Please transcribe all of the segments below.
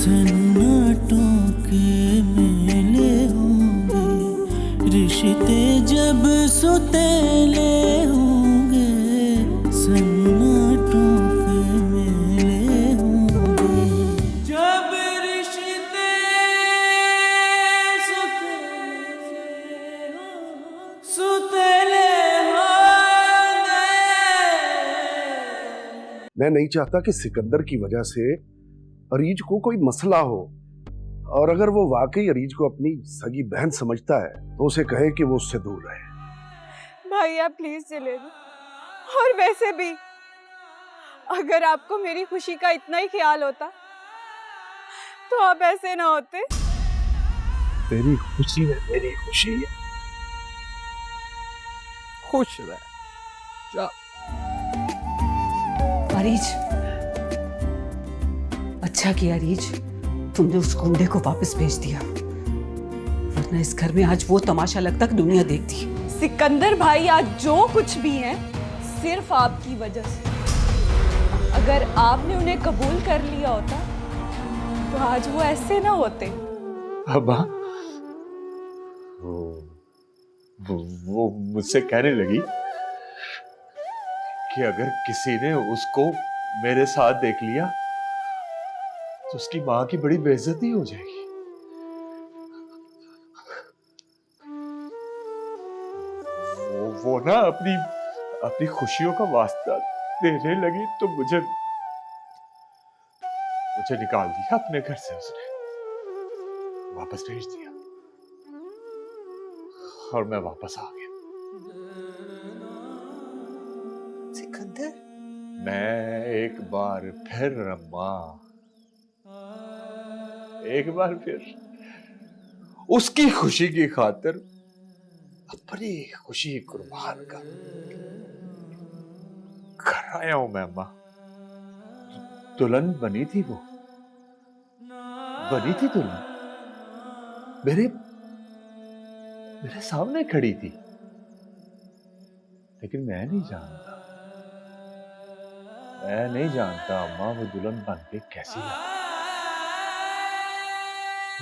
सन्नाटों के मेले होंगे, रिश्ते जब सुतेले होंगे, सन्नाटों के मेले होंगे, जब रिश्ते सुतेले होंगे। मैं नहीं चाहता कि सिकंदर की वजह से अरीज को कोई मसला हो, और अगर वो वाकई अरीज को अपनी सगी बहन समझता है तो उसे कहे कि वो उससे दूर रहे। भाई आप प्लीज चले जाओ। और वैसे भी अगर आपको मेरी खुशी का इतना ही ख्याल होता तो आप ऐसे ना होते। तेरी खुशी में मेरी खुशी है। खुश रह जा। अरीज, अच्छा किया अरीज, तुमने उस गुंडे को वापस भेज दिया, वरना इस घर में आज वो तमाशा लगता कि दुनिया देखती। सिकंदर भाई आज जो कुछ भी है सिर्फ आपकी वजह से। अगर आपने उन्हें कबूल कर लिया होता तो आज वो ऐसे ना होते। अब्बा, वो मुझसे कहने लगी कि अगर किसी ने उसको मेरे साथ देख लिया तो उसकी मां की बड़ी बेइज्जती हो जाएगी। वो ना अपनी खुशियों का वास्ता देने लगी तो मुझे निकाल दिया अपने घर से, उसने वापस भेज दिया और मैं वापस आ गया। सिकंदर, मैं एक बार फिर अम्मा, एक बार फिर उसकी खुशी की खातिर अपनी खुशी कुर्बान कर आया हूं मैं अम्मा। दुल्हन बनी थी, वो बनी थी दुल्हन, मेरे सामने खड़ी थी, लेकिन मैं नहीं जानता अम्मा वो दुल्हन बन के कैसी लगी।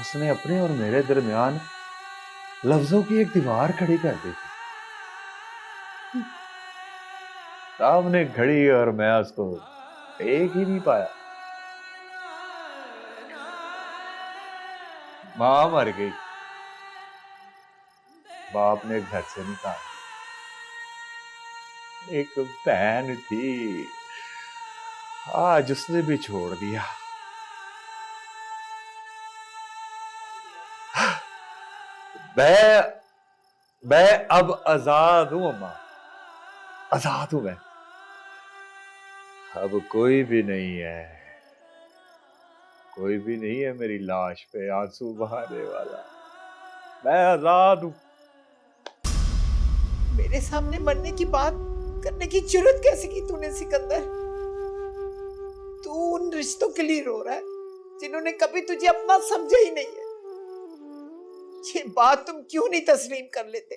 उसने अपने और मेरे दरमियान लफ्जों की एक दीवार खड़ी कर दी थी। सामने खड़ी और मैं उसको देख ही नहीं पाया। मां मर गई, बाप ने घर से निकाल, एक बहन थी, आज उसने भी छोड़ दिया। मैं अब आजाद हूं अम्मा, आजाद हूं मैं। अब कोई भी नहीं है मेरी लाश पे आंसू बहाने वाला। मैं आजाद हूं। मेरे सामने मरने की बात करने की जरूरत कैसे की तूने सिकंदर? तू उन रिश्तों के लिए रो रहा है जिन्होंने कभी तुझे अपना समझा ही नहीं है। ये बात तुम क्यों नहीं तस्लीम कर लेते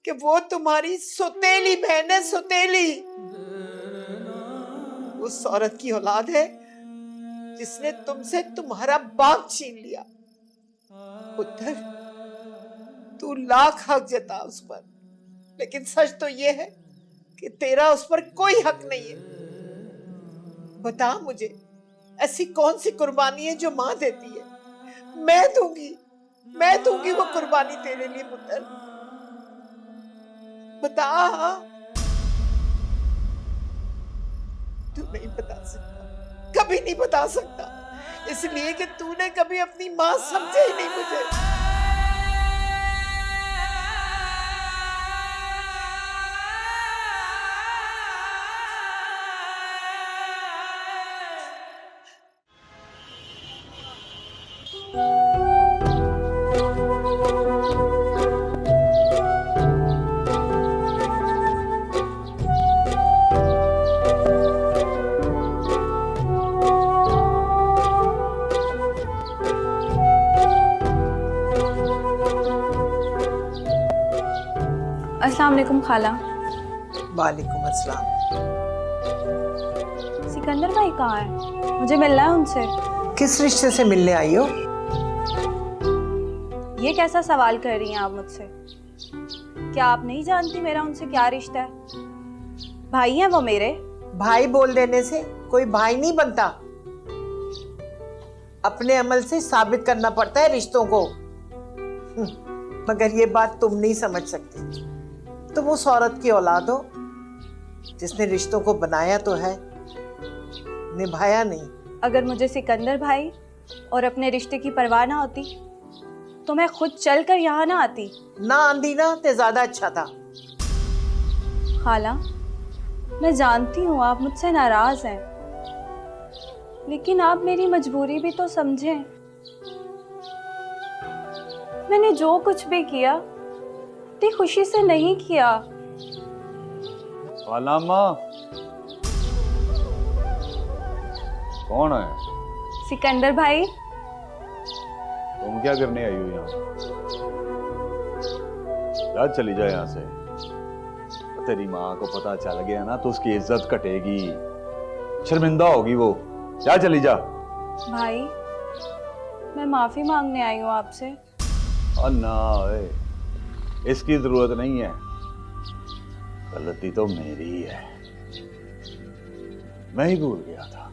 कि वो तुम्हारी सौतेली बहन है, सौतेली। उस औरत की औलाद है जिसने तुमसे तुम्हारा बाप छीन लिया। पुत्र, तू लाख हक जता उस पर, लेकिन सच तो ये है कि तेरा उस पर कोई हक नहीं है। बता मुझे, ऐसी कौन सी कुर्बानी है जो मां देती है? मैं दूंगी वो कुर्बानी तेरे लिए पुत्र। बता। तू नहीं बता सकता, कभी नहीं बता सकता, इसलिए कि तूने कभी अपनी मां समझे ही नहीं मुझे। अस्सलाम वालेकुम खाला। वालेकुम अस्सलाम। सिकंदर भाई कहाँ है? मुझे मिलना है उनसे। किस रिश्ते से मिलने आई हो? ये कैसा सवाल कर रही हैं आप मुझसे? क्या आप नहीं जानती मेरा उनसे क्या रिश्ता है? भाई हैं वो मेरे। भाई बोल देने से कोई भाई नहीं बनता। अपने अमल से साबित करना पड़ता है रिश्तों को। मगर ये बात तुम नहीं समझ सकती। तुम उस औरत की औलाद हो जिसने रिश्तों को बनाया तो है, निभाया नहीं। अगर मुझे सिकंदर भाई और अपने रिश्ते की परवाह ना होती तो मैं खुद चलकर यहाँ ना आती। ना आंधी ना ते ज्यादा अच्छा था। खाला, मैं जानती हूँ आप मुझसे नाराज हैं, लेकिन आप मेरी मजबूरी भी तो समझें। मैंने जो कुछ भी किया इतनी खुशी से नहीं किया। खालाम्मा, कौन है? सिकंदर भाई। तुम क्या करने आई हो यहाँ? जा, चली जा यहाँ से। तेरी माँ को पता चल गया ना तो उसकी इज्जत कटेगी, शर्मिंदा होगी वो। जा, चली जा। भाई, मैं माफी मांगने आई हूँ आपसे। ना ओए, इसकी जरूरत नहीं है। गलती तो मेरी है, मैं ही भूल गया था।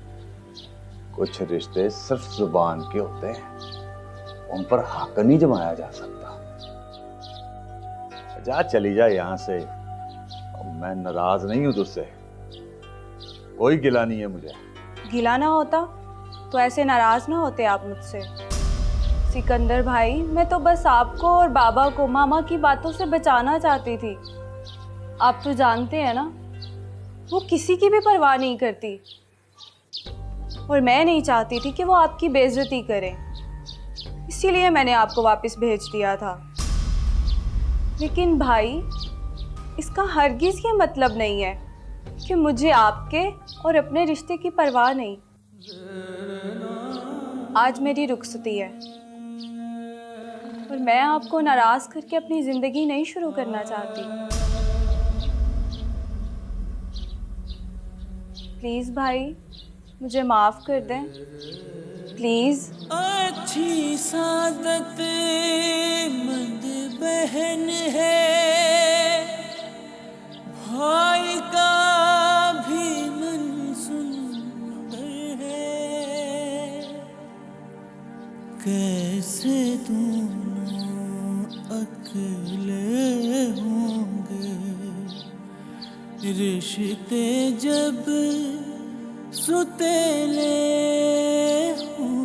कुछ रिश्ते सिर्फ जुबान के होते हैं, उन पर हक नहीं जमाया जा सकता। जा, चली जा यहाँ से। मैं नाराज नहीं हूं तुझसे, कोई गिला नहीं है मुझे। गिला ना होता तो ऐसे नाराज ना होते आप मुझसे। सिकंदर भाई, मैं तो बस आपको और बाबा को मामा की बातों से बचाना चाहती थी। आप तो जानते हैं ना, वो किसी की भी परवाह नहीं करती, और मैं नहीं चाहती थी कि वो आपकी बेइज्जती करें, इसीलिए मैंने आपको वापस भेज दिया था। लेकिन भाई, इसका हरगिज़ ये मतलब नहीं है कि मुझे आपके और अपने रिश्ते की परवाह नहीं। आज मेरी रुखसती है और मैं आपको नाराज करके अपनी जिंदगी नहीं शुरू करना चाहती। प्लीज भाई, मुझे माफ कर दें, प्लीज। अच्छी सादत मंद बहन है, भाई का भी मन सुंदर है। कैसे दोनों अकेले होंगे, रिश्ते जब सुतेले होंगे।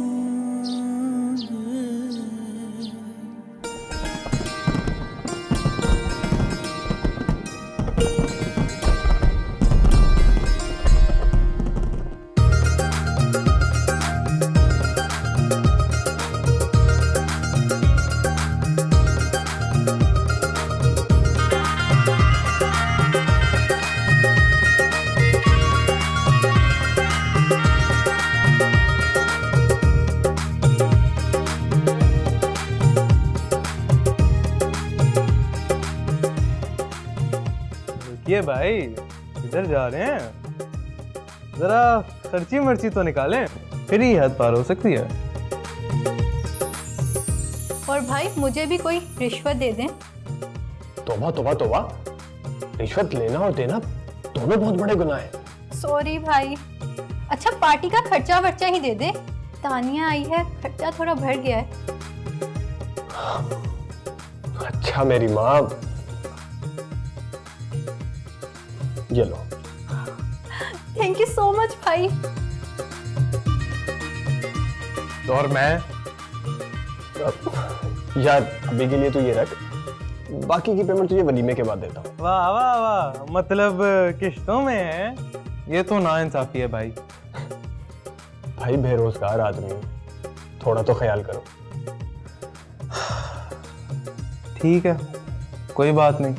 ये भाई, इधर जा रहे हैं? जरा खर्ची मर्ची तो निकालें, फिर ही हद पार हो सकती है। और भाई, मुझे भी कोई रिश्वत दे दें। तौबा तौबा तौबा, रिश्वत लेना और देना दोनों बहुत बड़े गुनाह हैं। सॉरी भाई। अच्छा, पार्टी का खर्चा वर्चा ही दे दे। तानिया आई है, खर्चा थोड़ा बढ़ गया है। अच्छा मेरी माँ, ये लो। थैंक यू सो मच भाई। और मैं यार, अभी के लिए तो ये रख, बाकी की पेमेंट तुझे वलीमे के बाद देता हूँ। वाह वाह वाह, मतलब किश्तों में है? ये तो नाइंसाफी है भाई। भाई बेरोजगार आदमी हूँ, थोड़ा तो ख्याल करो। ठीक है, कोई बात नहीं,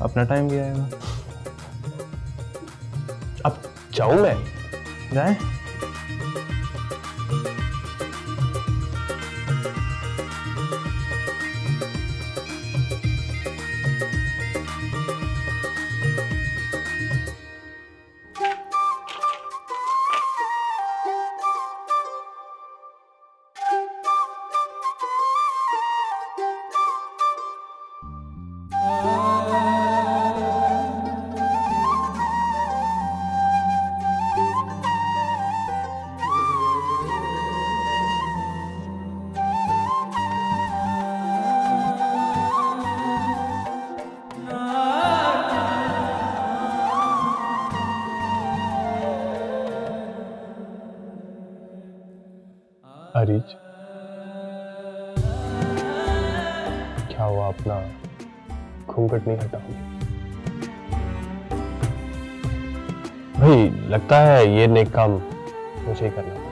अपना टाइम भी आएगा। अब जाऊं मैं? जाए। अरीज, क्या हुआ, अपना घूंघट नहीं हटाओगे? भाई लगता है ये नेक काम मुझे ही करना पड़ेगा।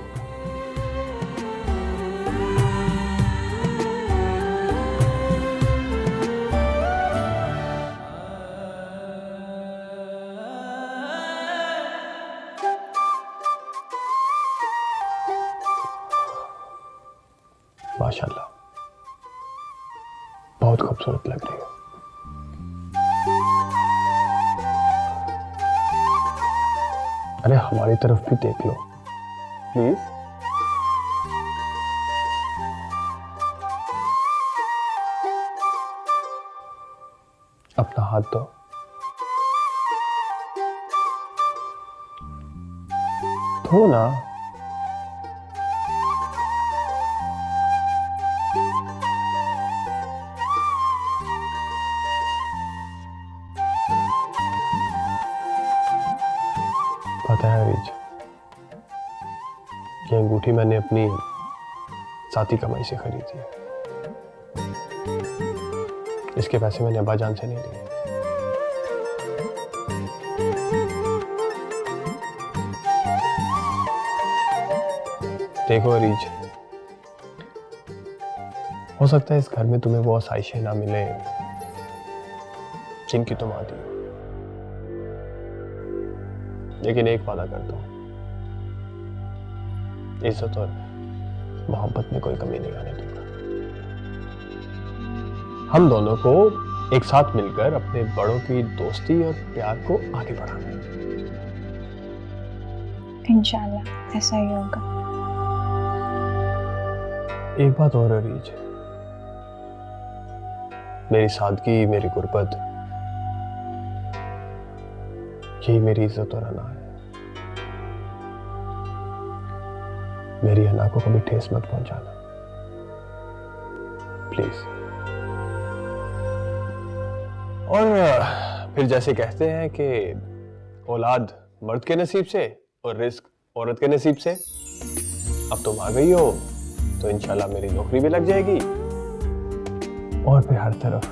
माशाल्लाह, बहुत खूबसूरत लग रही हो। अरे हमारी तरफ भी देख लो प्लीज। अपना हाथ दो। धो ना। पता है अरीज, ये अंगूठी मैंने अपनी साथी कमाई से खरीदी है। इसके पैसे मैंने अब्बा जान से नहीं लिए। देखो अरीज, हो सकता है इस घर में तुम्हें वो आसाइशें ना मिले जिनकी तुम आती हो, लेकिन एक वादा करता हूं, इज्जत और मोहब्बत में कोई कमी नहीं आने दूंगा। हम दोनों को एक साथ मिलकर अपने बड़ों की दोस्ती और प्यार को आगे बढ़ाना है। इंशाल्लाह ऐसा ही होगा। एक बात और अरीज, मेरी सादगी, मेरी गुर्बत, यही मेरी इज्जत और अना है। मेरी अना को कभी ठेस मत पहुंचाना प्लीज। और फिर जैसे कहते हैं कि औलाद मर्द के नसीब से और रिस्क औरत के नसीब से, अब तुम आ गई हो तो इंशाल्लाह मेरी नौकरी भी लग जाएगी और फिर हर तरफ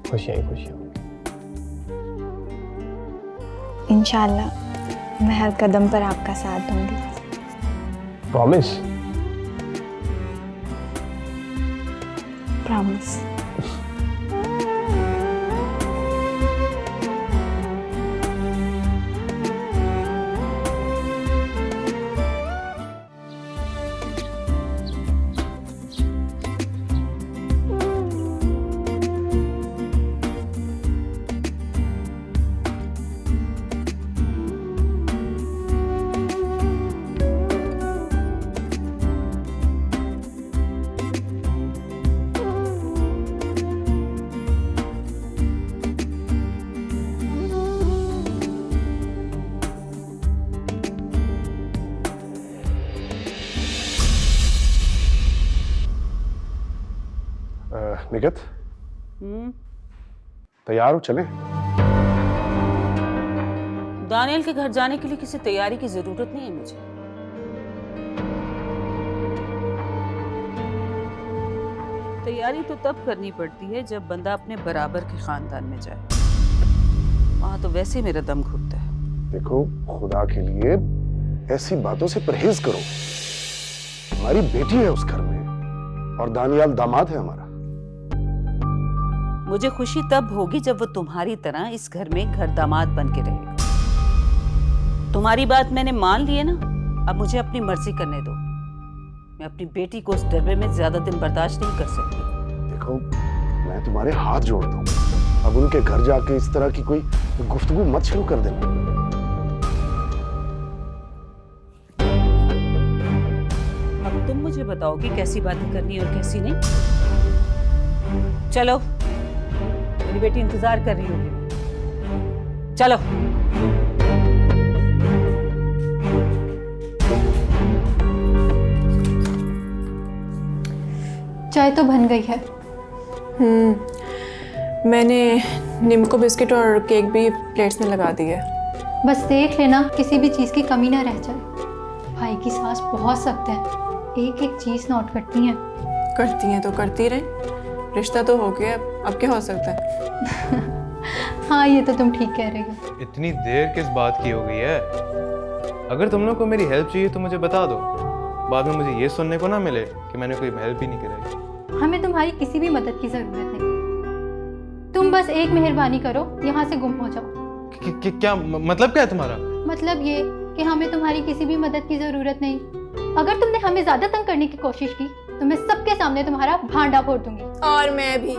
खुशियां ही खुशियां होंगी। इंशाल्लाह मैं हर कदम पर आपका साथ दूंगी। प्रॉमिस? प्रॉमिस। निगत, तैयार हो, चलें? दानियल के घर जाने के लिए किसी तैयारी की जरूरत नहीं है मुझे। तैयारी तो तब करनी पड़ती है जब बंदा अपने बराबर के खानदान में जाए। वहां तो वैसे मेरा दम घुटता है। देखो, खुदा के लिए ऐसी बातों से परहेज करो। हमारी बेटी है उस घर में और दानियाल दामाद है हमारा। मुझे खुशी तब होगी जब वो तुम्हारी तरह इस घर में घर दामाद बन के रहेगा। तुम्हारी बात मैंने मान ली है ना, अब मुझे अपनी मर्जी करने दो। मैं अपनी बेटी को उस डरबे में ज्यादा दिन बर्दाश्त नहीं कर सकती। देखो, मैं तुम्हारे हाथ जोड़ता हूँ, अब उनके घर जाके इस तरह की कोई गुफ्तगू मत शुरू कर देना। अब तुम मुझे बताओ कि कैसी बातें करनी है और कैसी नहीं। चलो, मेरी बेटी इंतजार कर रही होगी। चलो। चाय तो बन गई है। मैंने निम्को बिस्किट और केक भी प्लेट्स में लगा दिए। बस देख लेना किसी भी चीज़ की कमी ना रह जाए। भाई की सास बहुत सख्त है, एक एक चीज नोट करती हैं। करती हैं तो करती रहे, रिश्ता तो हो गया, अब क्या हो सकता है। हाँ ये तो तुम ठीक कह रही हो। इतनी देर किस बात की हो गई है? अगर तुम लोग को मेरी हेल्प चाहिए तो मुझे बता दो, बाद में मुझे ये सुनने को ना मिले कि मैंने कोई हेल्प ही नहीं करी। हमें तुम्हारी किसी भी मदद की जरूरत नहीं, तुम बस एक मेहरबानी करो, यहाँ से गुम हो जाओ। क्या मतलब क्या है तुम्हारा? मतलब ये कि हमें तुम्हारी किसी भी मदद की जरूरत नहीं। अगर तुमने हमें ज्यादा तंग करने की कोशिश की तो मैं सबके सामने तुम्हारा भांडा फोड़ दूंगी। और मैं भी।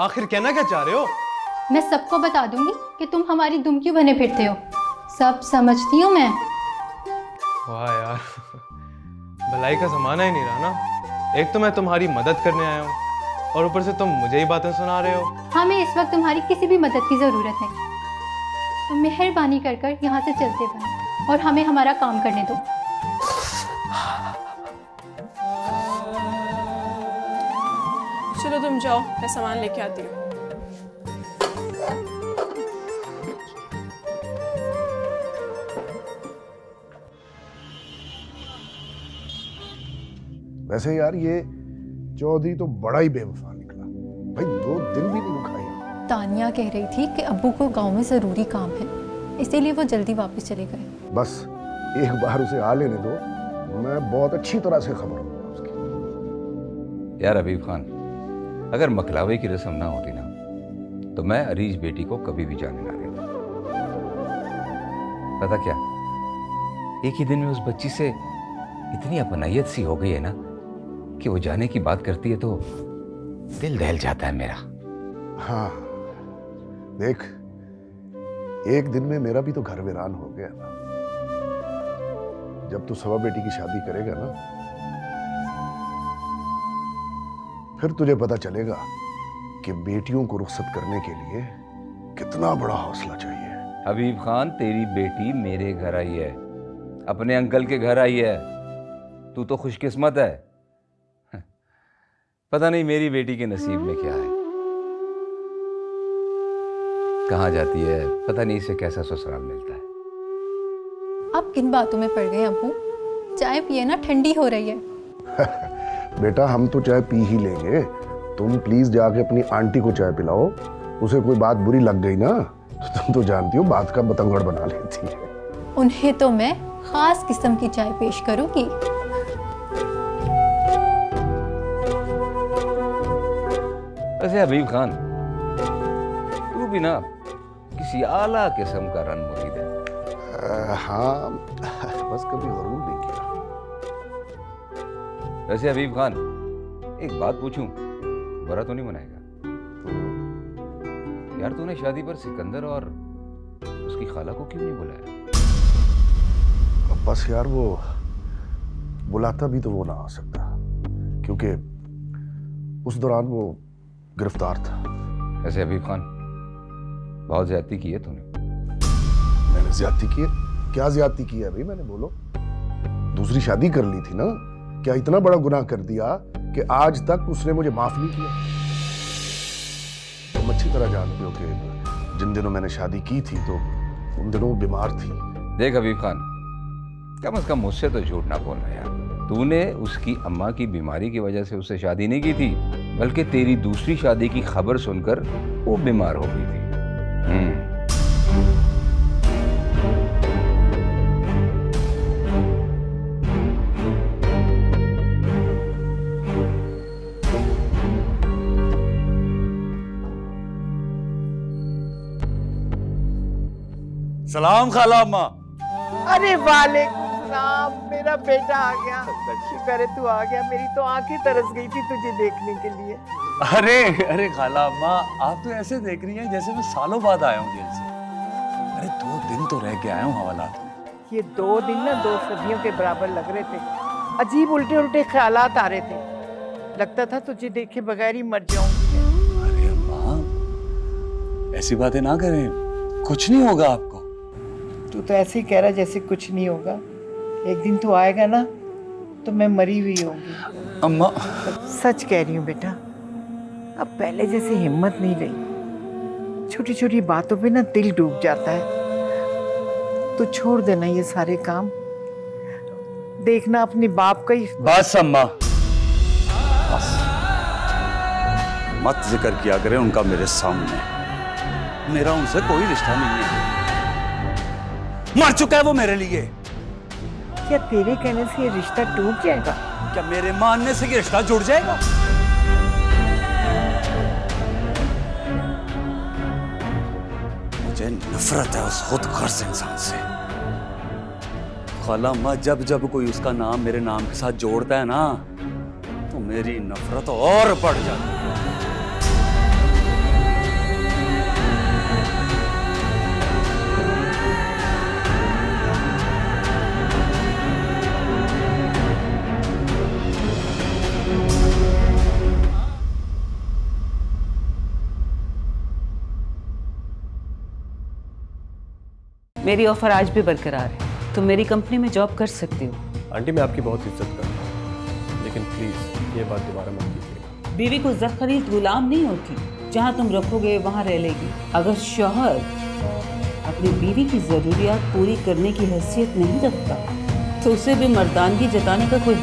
आखिर कहना क्या चाह रहे हो? मैं सबको बता दूंगी कि तुम हमारी दुम क्यों बने फिरते हो। सब समझती हूँ मैं। वाह यार, भलाई का जमाना ही नहीं रहा ना। एक तो मैं तुम्हारी मदद करने आया हूँ और ऊपर से तुम मुझे ही बातें सुना रहे हो। हमें इस वक्त तुम्हारी किसी भी मदद की जरूरत नहीं। तुम मेहरबानी कर कर यहाँ से चलते बनो और हमें हमारा काम करने दो। चलो तुम जाओ, मैं सामान लेके आती हूँ। वैसे यार ये चौधरी तो बड़ा ही बेवफा निकला भाई, 2 दिन भी नहीं रुका यार। तानिया कह रही थी कि अब्बू को गांव में ज़रूरी काम है, इसीलिए वो जल्दी वापस चले गए। बस एक बार उसे आ लेने दो, मैं बहुत अच्छी तरह से खबर दूंगा उसकी। यार हबीब खान, अगर मकलावे की रस्म ना होती ना तो मैं अरीज बेटी को कभी भी जाने ना देता। पता क्या, एक ही दिन में उस बच्ची से इतनी अपनायत सी हो गई है ना कि वो जाने की बात करती है तो दिल दहल जाता है मेरा। हाँ देख, एक दिन में मेरा भी तो घर वीरान हो गया ना। जब तू सवा बेटी की शादी करेगा ना, फिर तुझे पता चलेगा कि बेटियों को रुखसत करने के लिए कितना बड़ा हौसला चाहिए। हबीब खान, तेरी बेटी मेरे घर आई है, अपने अंकल के घर आई है। तू तो खुशकिस्मत है। पता नहीं मेरी बेटी के नसीब में क्या है, कहाँ जाती है, पता नहीं इसे कैसा ससुराल मिलता है। आप किन बातों में पड़ गए अब्बू? चाय पिए ना, ठंडी हो रही है। बेटा हम तो चाय पी ही लेंगे, तुम प्लीज जाके अपनी आंटी को चाय पिलाओ। उसे कोई बात बुरी लग गई ना तो तुम तो जानती हो बात का बतंगड़ बना लेती है। उन्हें तो मैं खास किस्म की चाय पेश करूंगी। वैसे हबीब खान, तू भी ना किसी आला किस्म का रन मुरीद है। हाँ बस कभी गरूर नहीं किया। वैसे हबीब खान, एक बात पूछूं, बुरा तो नहीं मनाएगा? यार तूने शादी पर सिकंदर और उसकी खाला को क्यों नहीं बुलाया? बस यार वो बुलाता भी तो वो ना आ सकता, क्योंकि उस दौरान वो गिरफ्तार था। वैसे हबीब खान, बहुत ज्यादती की है तूने। मैंने ज्यादती की है? क्या ज्यादती की है भाई मैंने, बोलो। दूसरी शादी कर ली थी ना, क्या इतना बड़ा गुनाह कर दिया कि आज तक उसने मुझे माफ नहीं किया? तुम अच्छी तरह जानते हो कि जिन दिनों मैंने शादी की थी तो उन दिनों वो बीमार थी। देख हबीब खान, कम से कम मुझसे तो झूठ ना बोलना यार। तूने उसकी अम्मा की बीमारी की वजह से उससे शादी नहीं की थी, बल्कि तेरी दूसरी शादी की खबर सुनकर वो बीमार हो गई थी। सलाम खाला अम्मा। अरे वालेकुम सलाम, मेरा बेटा आ गया। शुक्र है तू आ गया, मेरी तो आंखें तरस गई थी तुझे देखने के लिए। अरे अरे खाला अम्मा, आप तो ऐसे देख रही हैं जैसे मैं सालों बाद आया हूँ जेल से। अरे 2 दिन तो रह के आया हूँ हवालात में। ये 2 दिन ना 2 सदियों के बराबर लग रहे थे। अजीब उल्टे उल्टे ख्यालात आ रहे थे, लगता था तुझे देखे बगैर ही मर जाऊंगी। अरे अम्मा, ऐसी बातें ना करें, कुछ नहीं होगा आपको। तू तो ऐसे ही कह रहा जैसे कुछ नहीं होगा। एक दिन तू आएगा ना तो मैं मरी हुई होंगी। अम्मा सच कह रही हूँ बेटा, अब पहले जैसे हिम्मत नहीं रही। छोटी छोटी बातों पे ना दिल डूब जाता है। तो छोड़ देना ये सारे काम, देखना अपने बाप का ही। बस अम्मा, बस मत जिक्र किया करें उनका मेरे सामने। मेरा उनसे कोई रिश्ता नहीं है, मर चुका है वो मेरे लिए। क्या तेरे कहने से ये रिश्ता टूट जाएगा? क्या मेरे मानने से ये रिश्ता जुड़ जाएगा? मुझे नफरत है उस खुदगर्ज इंसान से। खाला अम्मा, जब जब कोई उसका नाम मेरे नाम के साथ जोड़ता है ना, तो मेरी नफरत और बढ़ जाती है। मेरी ऑफर आज भी बरकरार है। तुम मेरी कंपनी में जॉब कर सकते हो। आंटी, मैं आपकी बहुत इज्जत करता हूँ, लेकिन प्लीज ये बात दोबारा मत कीजिएगा। बीवी को ज़ख़रील गुलाम नहीं होती, जहाँ तुम रखोगे वहाँ रह लेगी। अगर शौहर अपनी बीवी की ज़रूरियात पूरी करने की हैसियत नहीं रखता, तो उसे भी मर्दानगी जताने का कोई